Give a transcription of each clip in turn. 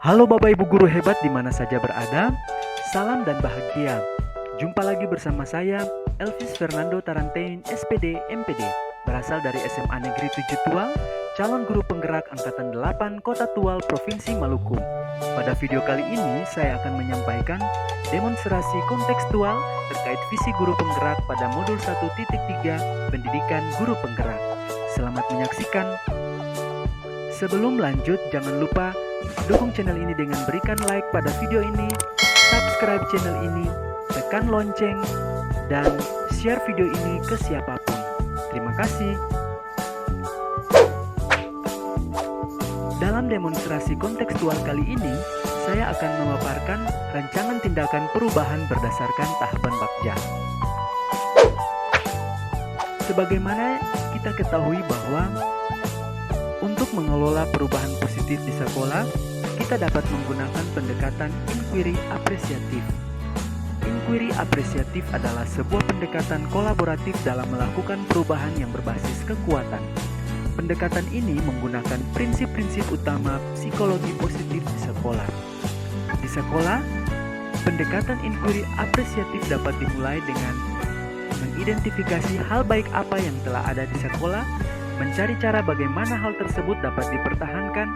Halo Bapak Ibu guru hebat di mana saja berada, salam dan bahagia. Jumpa lagi bersama saya, Elvis Fernando Tarantain, SPD, MPD, berasal dari SMA Negeri 7 Tual, calon guru penggerak Angkatan 8 Kota Tual, Provinsi Maluku. Pada video kali ini, saya akan menyampaikan demonstrasi kontekstual terkait visi guru penggerak pada modul 1.3 Pendidikan Guru Penggerak. Selamat menyaksikan. Sebelum lanjut, jangan lupa dukung channel ini dengan berikan like pada video ini, subscribe channel ini, tekan lonceng, dan share video ini ke siapapun. Terima kasih. Dalam demonstrasi kontekstual kali ini, saya akan memaparkan rancangan tindakan perubahan berdasarkan tahapan Bagja. Sebagaimana kita ketahui bahwa untuk mengelola perubahan positif di sekolah, kita dapat menggunakan pendekatan inquiry apresiatif. Inquiry apresiatif adalah sebuah pendekatan kolaboratif dalam melakukan perubahan yang berbasis kekuatan. Pendekatan ini menggunakan prinsip-prinsip utama psikologi positif di sekolah. Di sekolah, pendekatan inquiry apresiatif dapat dimulai dengan mengidentifikasi hal baik apa yang telah ada di sekolah, mencari cara bagaimana hal tersebut dapat dipertahankan,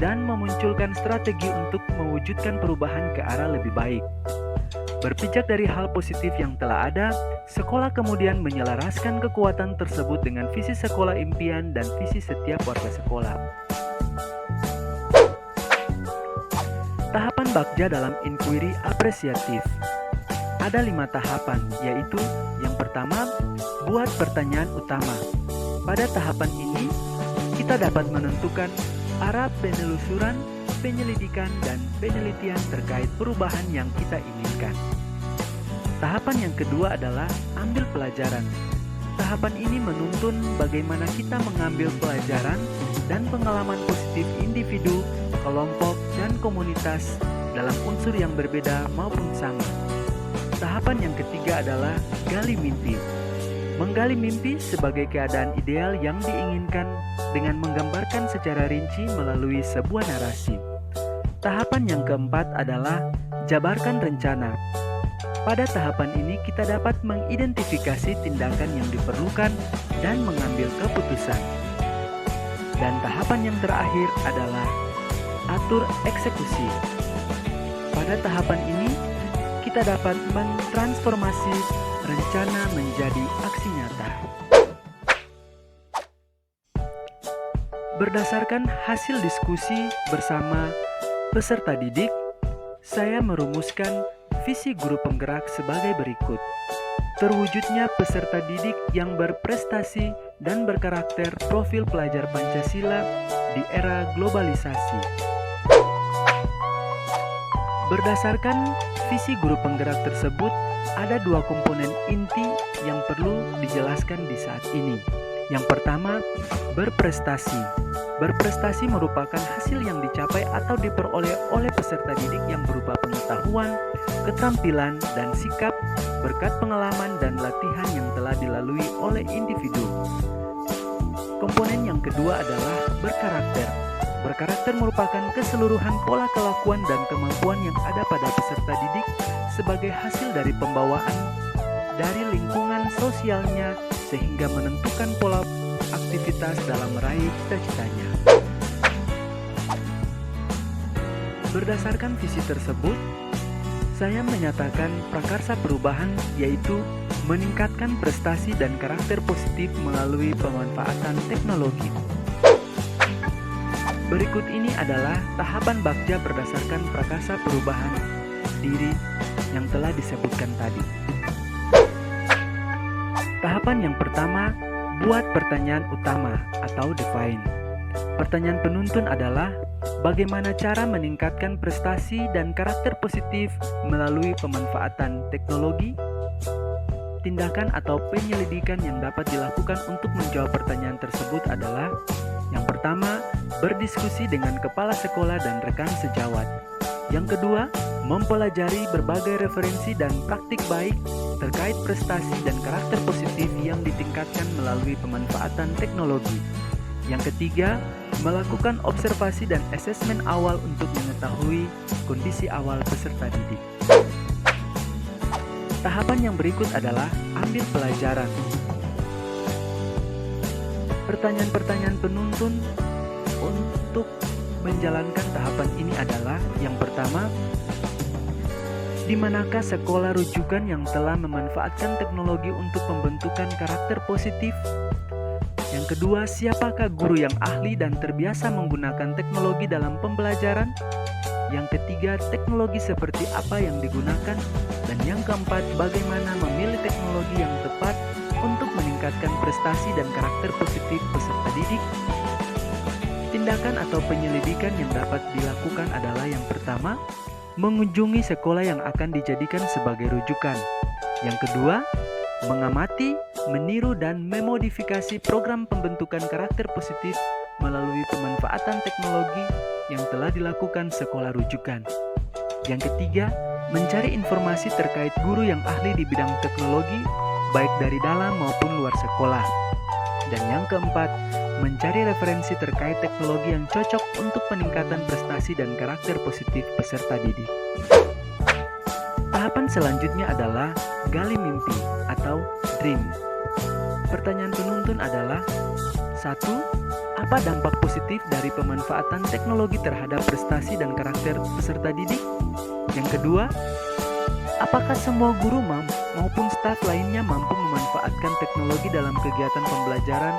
dan memunculkan strategi untuk mewujudkan perubahan ke arah lebih baik. Berpijak dari hal positif yang telah ada, sekolah kemudian menyelaraskan kekuatan tersebut dengan visi sekolah impian dan visi setiap warga sekolah. Tahapan Bagja dalam inquiry apresiatif. Ada 5 tahapan, yaitu yang pertama, buat pertanyaan utama. Pada tahapan ini, kita dapat menentukan arah penelusuran, penyelidikan, dan penelitian terkait perubahan yang kita inginkan. Tahapan yang kedua adalah ambil pelajaran. Tahapan ini menuntun bagaimana kita mengambil pelajaran dan pengalaman positif individu, kelompok, dan komunitas dalam unsur yang berbeda maupun sama. Tahapan yang ketiga adalah gali mimpi. Menggali mimpi sebagai keadaan ideal yang diinginkan dengan menggambarkan secara rinci melalui sebuah narasi. Tahapan yang keempat adalah jabarkan rencana. Pada tahapan ini kita dapat mengidentifikasi tindakan yang diperlukan dan mengambil keputusan. Dan tahapan yang terakhir adalah atur eksekusi. Pada tahapan ini kita dapat mentransformasi rencana menjadi aksi nyata. Berdasarkan hasil diskusi bersama peserta didik, saya merumuskan visi guru penggerak sebagai berikut. Terwujudnya peserta didik yang berprestasi dan berkarakter profil pelajar Pancasila di era globalisasi. Berdasarkan visi guru penggerak tersebut, ada 2 komponen inti yang perlu dijelaskan di saat ini. Yang pertama, berprestasi. Berprestasi merupakan hasil yang dicapai atau diperoleh oleh peserta didik yang berupa pengetahuan, keterampilan, dan sikap berkat pengalaman dan latihan yang telah dilalui oleh individu. Komponen yang kedua adalah berkarakter. Berkarakter merupakan keseluruhan pola kelakuan dan kemampuan yang ada pada peserta didik sebagai hasil dari pembawaan dari lingkungan sosialnya sehingga menentukan pola aktivitas dalam meraih cita-citanya. Berdasarkan visi tersebut, saya menyatakan prakarsa perubahan yaitu meningkatkan prestasi dan karakter positif melalui pemanfaatan teknologi. Berikut ini adalah tahapan Bagja berdasarkan prakarsa perubahan diri yang telah disebutkan tadi. Tahapan yang pertama, buat pertanyaan utama atau define. Pertanyaan penuntun adalah bagaimana cara meningkatkan prestasi dan karakter positif melalui pemanfaatan teknologi. Tindakan atau penyelidikan yang dapat dilakukan untuk menjawab pertanyaan tersebut adalah yang pertama, berdiskusi dengan kepala sekolah dan rekan sejawat. Yang kedua, mempelajari berbagai referensi dan praktik baik terkait prestasi dan karakter positif yang ditingkatkan melalui pemanfaatan teknologi. Yang ketiga, melakukan observasi dan asesmen awal untuk mengetahui kondisi awal peserta didik. Tahapan yang berikut adalah ambil pelajaran. Pertanyaan-pertanyaan penuntun untuk menjalankan tahapan ini adalah: yang pertama, di manakah sekolah rujukan yang telah memanfaatkan teknologi untuk pembentukan karakter positif? Yang kedua, siapakah guru yang ahli dan terbiasa menggunakan teknologi dalam pembelajaran? Yang ketiga, teknologi seperti apa yang digunakan? Dan yang keempat, bagaimana memilih teknologi yang tepat untuk meningkatkan prestasi dan karakter positif peserta didik? Tindakan atau penyelidikan yang dapat dilakukan adalah: yang pertama, mengunjungi sekolah yang akan dijadikan sebagai rujukan. Yang kedua, mengamati, meniru, dan memodifikasi program pembentukan karakter positif melalui pemanfaatan teknologi yang telah dilakukan sekolah rujukan. Yang ketiga, mencari informasi terkait guru yang ahli di bidang teknologi, baik dari dalam maupun luar sekolah. Dan yang keempat, mencari referensi terkait teknologi yang cocok untuk peningkatan prestasi dan karakter positif peserta didik. Tahapan selanjutnya adalah gali mimpi atau dream. Pertanyaan penuntun adalah: 1. Apa dampak positif dari pemanfaatan teknologi terhadap prestasi dan karakter peserta didik? Yang kedua, apakah semua guru maupun staf lainnya mampu memanfaatkan teknologi dalam kegiatan pembelajaran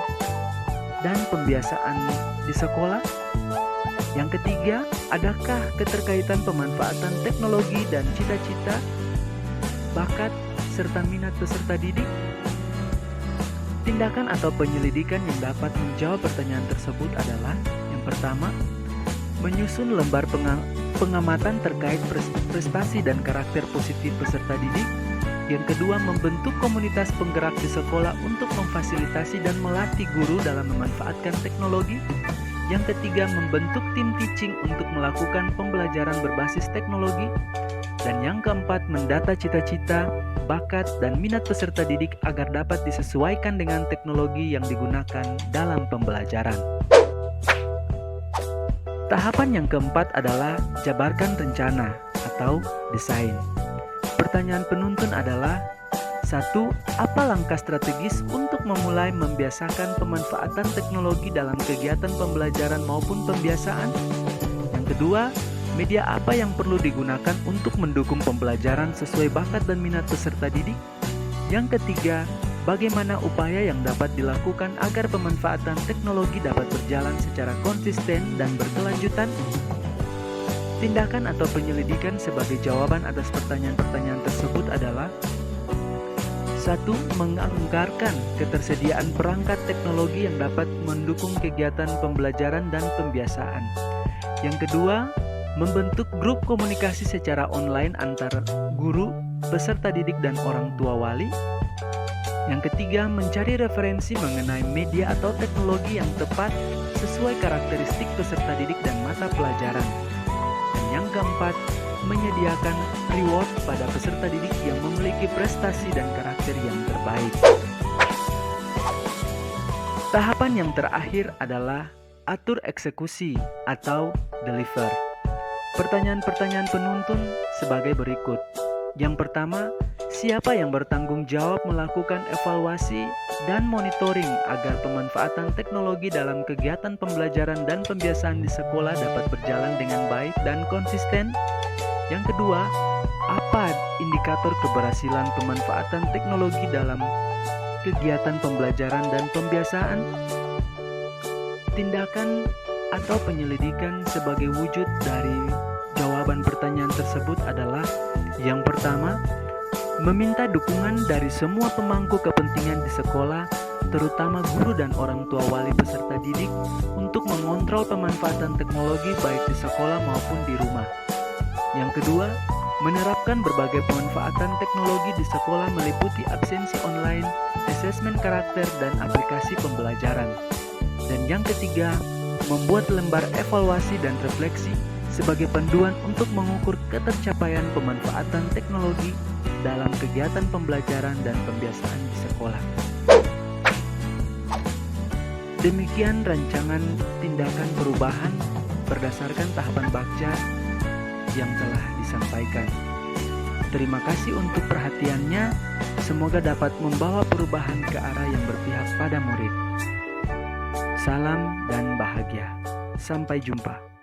dan pembiasaan di sekolah? Yang ketiga, adakah keterkaitan pemanfaatan teknologi dan cita-cita, bakat, serta minat peserta didik? Tindakan atau penyelidikan yang dapat menjawab pertanyaan tersebut adalah: yang pertama, menyusun lembar pengamatan terkait prestasi dan karakter positif peserta didik. Yang kedua, membentuk komunitas penggerak di sekolah untuk memfasilitasi dan melatih guru dalam memanfaatkan teknologi. Yang ketiga, membentuk tim teaching untuk melakukan pembelajaran berbasis teknologi. Dan yang keempat, mendata cita-cita, bakat, dan minat peserta didik agar dapat disesuaikan dengan teknologi yang digunakan dalam pembelajaran. Tahapan yang keempat adalah jabarkan rencana atau desain. Pertanyaan penuntun adalah: 1. Apa langkah strategis untuk memulai membiasakan pemanfaatan teknologi dalam kegiatan pembelajaran maupun pembiasaan? Yang kedua, media apa yang perlu digunakan untuk mendukung pembelajaran sesuai bakat dan minat peserta didik? Yang ketiga, bagaimana upaya yang dapat dilakukan agar pemanfaatan teknologi dapat berjalan secara konsisten dan berkelanjutan? Tindakan atau penyelidikan sebagai jawaban atas pertanyaan-pertanyaan tersebut adalah: 1. Menganggarkan ketersediaan perangkat teknologi yang dapat mendukung kegiatan pembelajaran dan pembiasaan. Yang kedua, membentuk grup komunikasi secara online antara guru, peserta didik, dan orang tua wali. Yang ketiga, mencari referensi mengenai media atau teknologi yang tepat sesuai karakteristik peserta didik dan mata pelajaran. Dan yang keempat, menyediakan reward pada peserta didik yang memiliki prestasi dan karakter yang terbaik. Tahapan yang terakhir adalah atur eksekusi atau deliver. Pertanyaan-pertanyaan penuntun sebagai berikut. Yang pertama, siapa yang bertanggung jawab melakukan evaluasi dan monitoring agar pemanfaatan teknologi dalam kegiatan pembelajaran dan pembiasaan di sekolah dapat berjalan dengan baik dan konsisten? Yang kedua, apa indikator keberhasilan pemanfaatan teknologi dalam kegiatan pembelajaran dan pembiasaan? Tindakan atau penyelidikan sebagai wujud dari jawaban pertanyaan tersebut adalah: yang pertama, meminta dukungan dari semua pemangku kepentingan di sekolah, terutama guru dan orang tua wali peserta didik, untuk mengontrol pemanfaatan teknologi baik di sekolah maupun di rumah. Yang kedua, menerapkan berbagai pemanfaatan teknologi di sekolah meliputi absensi online, asesmen karakter, dan aplikasi pembelajaran. Dan yang ketiga, membuat lembar evaluasi dan refleksi sebagai panduan untuk mengukur ketercapaian pemanfaatan teknologi dalam kegiatan pembelajaran dan pembiasaan di sekolah. Demikian rancangan tindakan perubahan berdasarkan tahapan Bagja yang telah disampaikan. Terima kasih untuk perhatiannya. Semoga dapat membawa perubahan ke arah yang berpihak pada murid. Salam dan bahagia. Sampai jumpa.